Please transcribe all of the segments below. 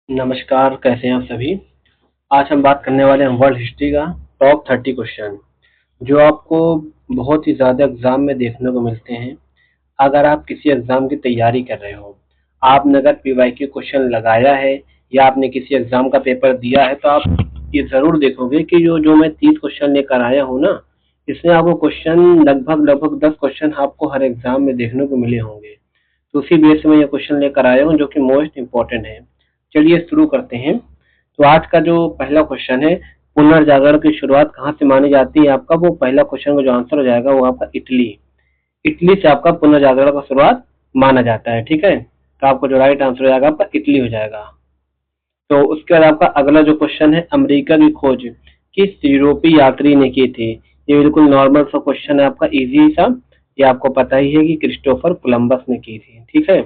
नमस्कार, कैसे हैं आप सभी। आज हम बात करने वाले हैं वर्ल्ड हिस्ट्री का टॉप 30 क्वेश्चन जो आपको बहुत ही ज़्यादा एग्जाम में देखने को मिलते हैं। अगर आप किसी एग्जाम की तैयारी कर रहे हो, आपने अगर पीवाईक्यू क्वेश्चन लगाया है या आपने किसी एग्जाम का पेपर दिया है, तो आप ये ज़रूर देखोगे कि जो जो मैं 30 क्वेश्चन लेकर आया हूँ ना, इसमें आपको क्वेश्चन लगभग 10 क्वेश्चन आपको हर एग्जाम में देखने को मिले होंगे। तो उसी बेस में ये क्वेश्चन लेकर आया हूँ जो कि मोस्ट इम्पोर्टेंट है। चलिए शुरू करते हैं। तो आज का जो पहला क्वेश्चन है, पुनर्जागरण की शुरुआत कहाँ से मानी जाती है, आपका वो पहला क्वेश्चन का जो आंसर हो जाएगा वो आपका इटली। इटली से आपका पुनर्जागरण का शुरुआत माना जाता है। ठीक है, तो आपको जो राइट आंसर हो जाएगा आपका इटली हो जाएगा। तो उसके बाद आपका अगला जो क्वेश्चन है, अमेरिका की खोज किस यूरोपीय यात्री ने की थी। ये बिल्कुल नॉर्मल सा क्वेश्चन है आपका, इजी सा। ये आपको पता ही है कि क्रिस्टोफर कोलंबस ने की थी। ठीक है,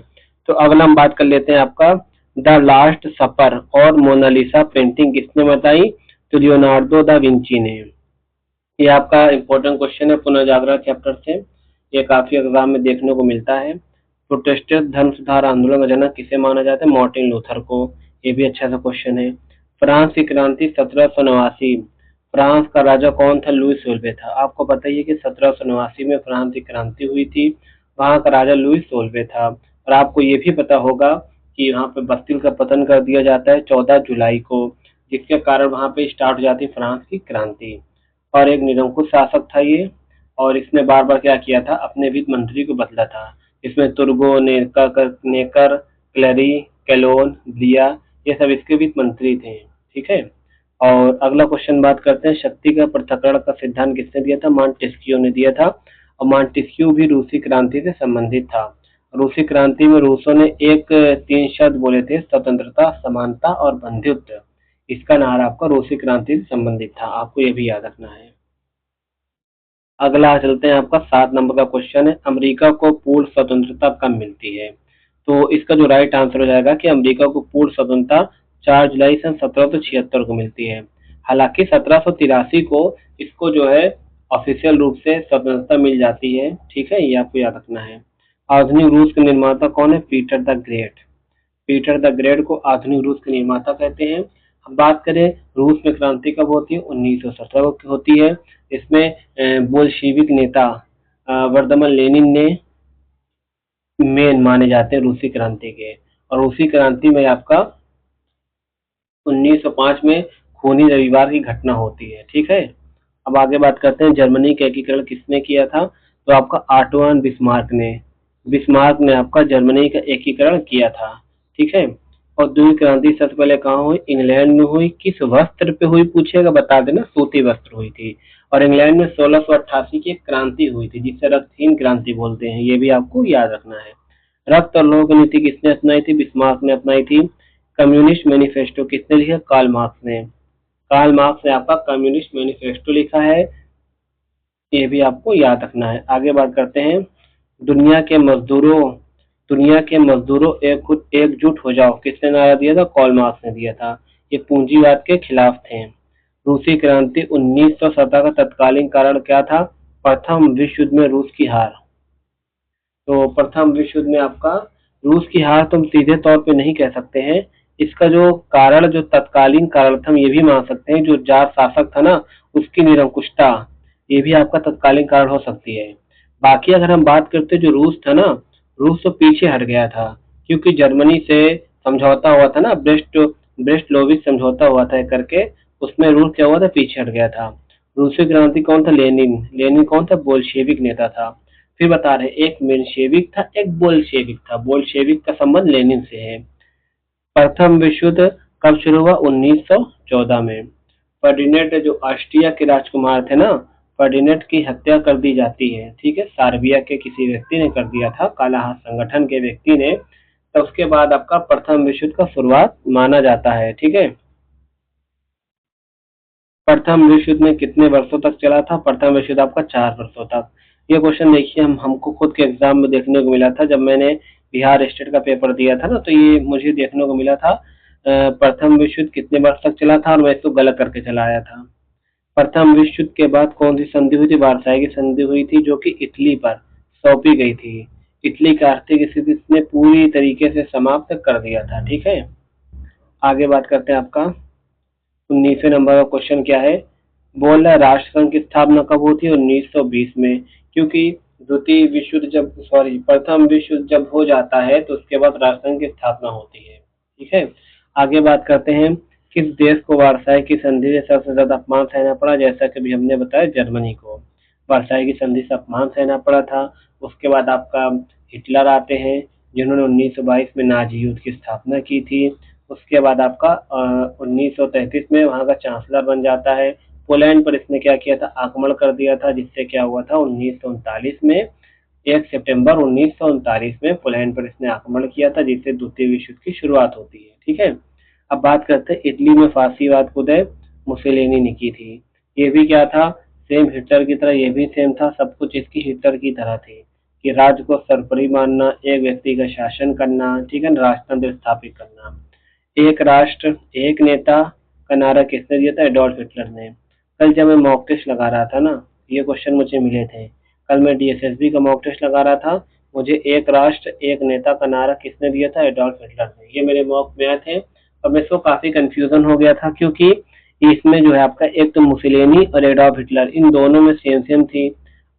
तो अगला हम बात कर लेते हैं आपका द लास्ट सपर और मोनालिसा पेंटिंग किसने बताई। तो लियोनार्डो दा विंची ने। ये आपका इम्पोर्टेंट क्वेश्चन है पुनर्जागरण चैप्टर से। ये काफी एग्जाम में देखने को मिलता है। प्रोटेस्टेंट धर्म सुधार आंदोलन का जनक किसे माना जाता है, मार्टिन लूथर को। ये भी अच्छा सा क्वेश्चन है। फ्रांस की क्रांति 1789, फ्रांस का राजा कौन था, लुइस सोल्वे था। आपको पता ही है कि 1789 में फ्रांस की क्रांति हुई थी। वहां का राजा लुइस सोल्वे था। और आपको ये भी पता होगा कि यहाँ पे बस्तिल का पतन कर दिया जाता है 14 जुलाई को, जिसके कारण वहां पे स्टार्ट हो जाती है फ्रांस की क्रांति। और एक निरंकुश शासक था ये। और इसने बार बार क्या किया था, अपने वित्त मंत्री को बदला था। इसमें तुर्गो, नेकर, क्लेरी, कैलोन, ब्लिया, ये सब इसके वित्त मंत्री थे। ठीक है, और अगला क्वेश्चन बात करते हैं, शक्ति का पृथक्करण का सिद्धांत किसने दिया था, मॉन्टेस्क्यू ने दिया था। और मॉन्टेस्क्यू भी रूसी क्रांति से संबंधित था। रूसी क्रांति में रूसों ने एक 3 शब्द बोले थे, स्वतंत्रता, समानता और बंधुत्व। इसका नारा आपका रूसी क्रांति से संबंधित था, आपको ये भी याद रखना है। अगला चलते हैं, आपका 7 नंबर का क्वेश्चन है, अमेरिका को पूर्ण स्वतंत्रता कब मिलती है। तो इसका जो राइट आंसर हो जाएगा कि अमेरिका को पूर्ण स्वतंत्रता 4 जुलाई सन 1776 को मिलती है। हालांकि 1783 को इसको जो है ऑफिशियल रूप से स्वतंत्रता मिल जाती है। ठीक है, ये आपको याद रखना है। आधुनिक रूस के निर्माता कौन है, Peter the great. Peter the great को आधुनिक रूस के निर्माता कहते हैं। हम बात करें रूस में क्रांति कब होती है, 1917 को होती है। इसमें बोल्शेविक नेता वर्दमन लेनिन ने मेन माने जाते हैं रूसी क्रांति के। और रूसी क्रांति में आपका 1905 में खूनी रविवार की घटना होती है। ठीक है, अब आगे बात करते हैं, जर्मनी का एकीकरण किसने किया था। तो आपका आटोआन बिस्मार्क ने आपका जर्मनी का एकीकरण किया था। ठीक है, औद्योगिक क्रांति सबसे पहले कहाँ हुई, इंग्लैंड में हुई। किस वस्त्र पे हुई पूछेगा, बता देना, सूती वस्त्र हुई थी। और इंग्लैंड में 1688 की एक क्रांति हुई थी जिसे रक्तहीन क्रांति बोलते हैं, ये भी आपको याद रखना है। रक्त और लोह की नीति किसने अपनाई थी, बिस्मार्क ने अपनाई थी। कम्युनिस्ट मैनिफेस्टो किसने लिखा, कार्ल मार्क्स ने। कार्ल मार्क्स ने आपका कम्युनिस्ट मैनिफेस्टो लिखा है, ये भी आपको याद रखना है। आगे बात करते हैं, दुनिया के मजदूरों दुनिया के मजदूरों एकजुट हो जाओ किसने नारा दिया था, कार्ल मार्क्स ने दिया था। ये पूंजीवाद के खिलाफ थे। रूसी क्रांति 1917 का तत्कालीन कारण क्या था, प्रथम विश्व युद्ध में रूस की हार। तो प्रथम विश्व युद्ध में आपका रूस की हार तुम सीधे तौर पे नहीं कह सकते हैं। इसका जो कारण, जो तत्कालीन कारण था, हम ये भी मान सकते हैं जो जार शासक था ना, उसकी निरंकुशता, ये भी आपका तत्कालीन कारण हो सकती है। बाकी अगर हम बात करते जो रूस था ना, रूस तो पीछे हट गया था क्योंकि जर्मनी से समझौता हुआ था ना, ब्रेस्ट लोविक समझौता हुआ था करके। उसमें रूस क्या हुआ था, पीछे हट गया था। रूसी क्रांति कौन था, लेनिन। लेनिन कौन था, बोल्शेविक नेता था। फिर बता रहे, एक मेन्शेविक था, एक बोल्शेविक था। बोल्शेविक का संबंध लेनिन से है। प्रथम विश्व युद्ध कब शुरू हुआ, 1914 में। फर्डिनेंड जो ऑस्ट्रिया के राजकुमार थे ना, फर्डिनेंड की हत्या कर दी जाती है। ठीक है, सार्बिया के किसी व्यक्ति ने कर दिया था, काला हाथ संगठन के व्यक्ति ने। तो उसके बाद आपका प्रथम विश्व युद्ध का शुरुआत माना जाता है। ठीक है, प्रथम विश्व युद्ध में कितने वर्षों तक चला था, प्रथम विश्व युद्ध आपका 4 वर्षों तक। ये क्वेश्चन देखिए, हमको खुद के एग्जाम में देखने को मिला था जब मैंने बिहार स्टेट का पेपर दिया था ना, तो ये मुझे देखने को मिला था। प्रथम विश्व युद्ध कितने वर्ष तक चला था, और मैं इसको गलत करके चला आया था। प्रथम विश्व युद्ध के बाद कौन सी संधि हुई थी, वार्साई की संधि हुई थी, जो कि इटली पर सौंपी गई थी। इटली की आर्थिक स्थिति इसने पूरी तरीके से समाप्त कर दिया था। ठीक है, आगे बात करते हैं। आपका 19वें नंबर का क्वेश्चन क्या है, बोल रहा है राष्ट्रसंघ की स्थापना कब होती है? 1920 में। क्योंकि प्रथम विश्व युद्ध जब हो जाता है तो उसके बाद राष्ट्रसंघ की स्थापना होती है। ठीक है, आगे बात करते हैं। किस देश को वर्साई की संधि से सबसे ज्यादा अपमान सहना पड़ा? जैसा कि अभी हमने बताया, जर्मनी को वर्साई की संधि से अपमान सहना पड़ा था। उसके बाद आपका हिटलर आते हैं, जिन्होंने 1922 में नाजी युद्ध की स्थापना की थी। उसके बाद आपका 1933 में वहां का चांसलर बन जाता है। पोलैंड पर इसने क्या किया था? आक्रमण कर दिया था, जिससे क्या हुआ था 1939 में, 1 सितंबर 1939 में पोलैंड पर इसने आक्रमण किया था, जिससे द्वितीय विश्व युद्ध की शुरुआत होती है। ठीक है, अब बात करते हैं इटली में फांसीवाद को उदय मुसोलिनी ने की थी। ये भी क्या था? सेम हिटलर की तरह ये भी सेम था, सब कुछ इसकी हिटलर की तरह थी कि राज्य को सर्वोपरि मानना, एक व्यक्ति का शासन करना, ठीक है, राजतंत्र स्थापित करना। एक राष्ट्र एक नेता का नारा किसने दिया था? एडोल्फ हिटलर ने। कल जब मैं मॉक टेस्ट लगा रहा था ना, ये क्वेश्चन मुझे मिले थे। कल मैं डीएसएसबी का मॉक टेस्ट लगा रहा था, मुझे एक राष्ट्र एक नेता का नारा किसने दिया था? एडोल्फ हिटलर ने। ये मेरे मॉक में आए थे और मेरे को काफी कंफ्यूजन हो गया था, क्योंकि इसमें जो है आपका एक तो मुसोलिनी और एडोल्फ हिटलर, इन दोनों में सेम सेम थी।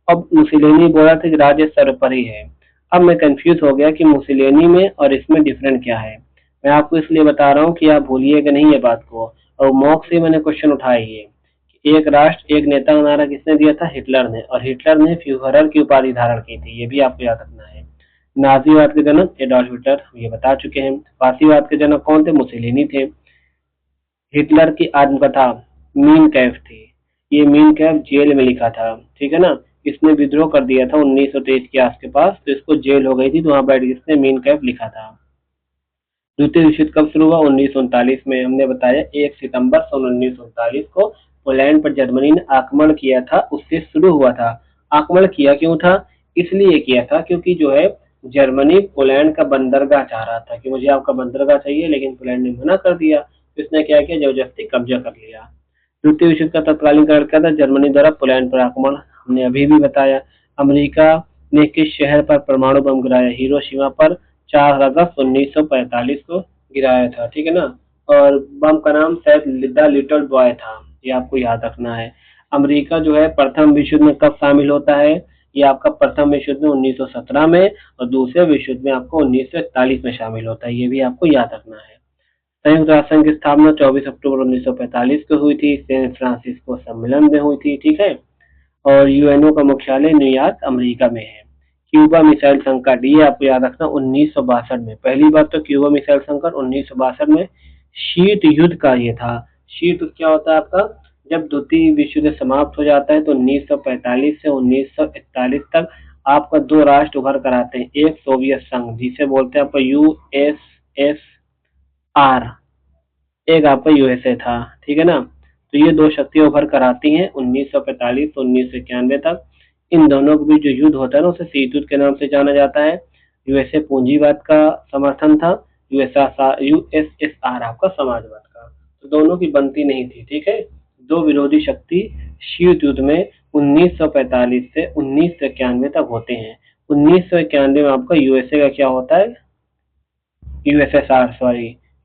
अब मुसोलिनी बोला था कि राज्य सर्वोपरि है। अब मैं कंफ्यूज हो गया कि मुसोलिनी में और इसमें डिफरेंट क्या है। मैं आपको इसलिए बता रहा हूँ कि आप भूलिएगा नहीं ये बात को। और मॉक से मैंने क्वेश्चन उठाया ये, एक राष्ट्र एक नेता का नारा किसने दिया था? हिटलर ने। और हिटलर ने फ्यूहरर की उपाधि धारण की थी, ये भी आपको याद रखना है। नाजीवाद के जनक एडोल्फ हिटलर, ये बता चुके हैं। फांसीवाद के जनक कौन थे? मुसोलिनी थे। हिटलर की आत्मकथा मीन कैफ थी। ये मीन कैफ जेल में लिखा था, ठीक है ना। इसने विद्रोह कर दिया था 1923 के आस के पास, तो इसको जेल हो गई थी, तो वहां बैठ के इसने मीन कैफ लिखा था। द्वितीय विश्व युद्ध कब शुरू हुआ? 1939 में। हमने बताया 1 सितंबर सन 1939 को पोलैंड पर जर्मनी ने आक्रमण किया था, उससे शुरू हुआ था। आक्रमण किया क्यों था? इसलिए किया था क्योंकि जो है जर्मनी पोलैंड का बंदरगाह चाह रहा था कि मुझे आपका बंदरगाह चाहिए, लेकिन पोलैंड ने मना कर दिया, तो इसने क्या किया? जबरदस्ती कब्जा कर लिया। द्वितीय विश्व युद्ध का तत्कालीन कारण क्या था? जर्मनी द्वारा पोलैंड पर आक्रमण, हमने अभी भी बताया। अमेरिका ने किस शहर पर परमाणु बम गिराया? हिरोशिमा पर 4 अगस्त 1945 को गिराया था, ठीक है ना। और बम का नाम शायद द लिटिल बॉय था, ये आपको याद रखना है। अमेरिका जो है प्रथम विश्व युद्ध में कब शामिल होता है? ये आपका प्रथम विश्व युद्ध में 1917 में, और दूसरे विश्व युद्ध में आपको 1941 में शामिल होता है, ये भी आपको याद रखना है। संयुक्त राष्ट्र संघ की स्थापना 24 अक्टूबर 1945 को हुई थी, सैन फ्रांसिस्को सम्मेलन में हुई थी, ठीक है। और यूएनओ का मुख्यालय न्यूयॉर्क अमेरिका में है। क्यूबा मिसाइल संकट, ये आपको याद रखना 1962 में। पहली बात तो क्यूबा मिसाइल संकट 1962 में शीत युद्ध का ये था। शीत युद्ध क्या होता है आपका? जब द्वितीय विश्व युद्ध समाप्त हो जाता है तो 1945 से 1941 तक आपका दो राष्ट्र उभर कर आते हैं। एक सोवियत संघ, जिसे बोलते हैं आपका यूएसएसआर, एक आपका यूएसए था, ठीक है ना। तो ये दो शक्तियां उभर कर आती हैं 1945 से 1991 तक। इन दोनों के बीच जो युद्ध होता है ना, उसे शीत युद्ध के नाम से जाना जाता है। यूएसए पूंजीवाद का समर्थन था, यूएसएसआर आपका समाजवाद का। तो दोनों की बनती नहीं थी, ठीक है। दो विरोधी शक्ति शीत युद्ध में 1945 से 1991 तक होते हैं। 1991 में आपका यूएसए का क्या होता है?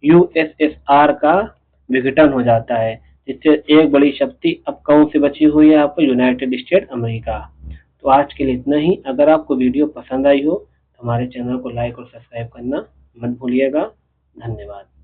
यूएसएसआर का विघटन हो जाता है, जिससे एक बड़ी शक्ति अब कौन सी बची हुई है? आपको यूनाइटेड स्टेट अमेरिका। तो आज के लिए इतना ही। अगर आपको वीडियो पसंद आई हो तो हमारे चैनल को लाइक और सब्सक्राइब करना मत भूलिएगा। धन्यवाद।